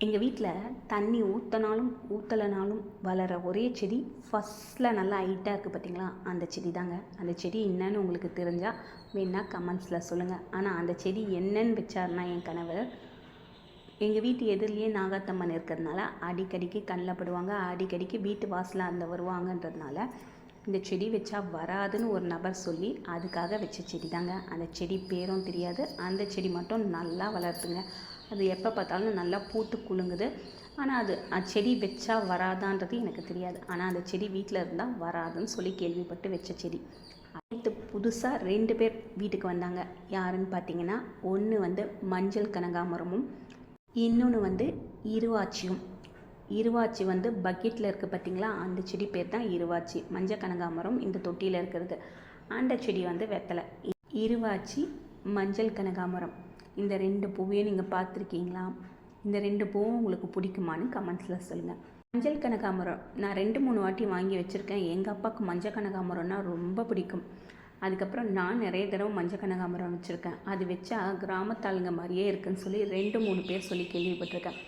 எங்கள் வீட்டில் தண்ணி ஊற்றினாலும் ஊற்றலைனாலும் வளர ஒரே செடி ஃபஸ்ட்டில் நல்லா ஹைட்டாக இருக்குது பார்த்தீங்களா, அந்த செடி தாங்க. அந்த செடி என்னன்னு உங்களுக்கு தெரிஞ்சால் வேணா கமெண்ட்ஸில் சொல்லுங்கள். ஆனால் அந்த செடி என்னன்னு வச்சாருன்னா என் கணவர், எங்கள் வீட்டு எதிரிலேயே நாகாத்தம்மன் இருக்கிறதுனால அடிக்கடிக்கு கண்ணில் படுவாங்க, அடிக்கடிக்கு வீட்டு வாசலில் அந்த வருவாங்கன்றதுனால இந்த செடி வச்சா வராதுன்னு ஒரு நபர் சொல்லி அதுக்காக வச்ச செடி தாங்க. அந்த செடி பேரும் தெரியாது, அந்த செடி மட்டும் நல்லா வளருதுங்க. அது எப்போ பார்த்தாலும் நல்லா பூத்து குலுங்குது. ஆனால் அது செடி வச்சா வராதான்றது எனக்கு தெரியாது. ஆனால் அந்த செடி வீட்டில் இருந்தால் வராதுன்னு சொல்லி கேள்விப்பட்டு வச்ச செடி. அடுத்து புதுசாக 2 பேர் வீட்டுக்கு வந்தாங்க. யாருன்னு பார்த்தீங்கன்னா, ஒன்று வந்து மஞ்சள் கனகாமரமும், இன்னொன்று வந்து இருவாச்சியும். இருவாச்சி வந்து பக்கெட்டில் இருக்குது பார்த்தீங்களா, அந்த செடி பேர் தான் இருவாச்சி. மஞ்சள் கனகாமரம் இந்த தொட்டியில் இருக்கிறது, அந்த செடி வந்து வெத்தலை. இருவாச்சி, மஞ்சள் கனகாமரம், இந்த 2 பூவையும் நீங்கள் பார்த்துருக்கீங்களா? இந்த 2 பூவும் உங்களுக்கு பிடிக்குமான்னு கமெண்ட்ஸில் சொல்லுங்கள். மஞ்சள் கனகாமரம் நான் 2-3 வாட்டி வாங்கி வச்சுருக்கேன். எங்கள் அப்பாவுக்கு மஞ்சள் கனகாமரம்னா ரொம்ப பிடிக்கும். அதுக்கப்புறம் நான் நிறைய தடவை மஞ்சள் கனகாமரம் வச்சுருக்கேன். அது வச்சா கிராமத்தாளுங்க மாதிரியே இருக்குதுன்னு சொல்லி 2-3 பேர் சொல்லி கேள்விப்பட்டிருக்கேன்.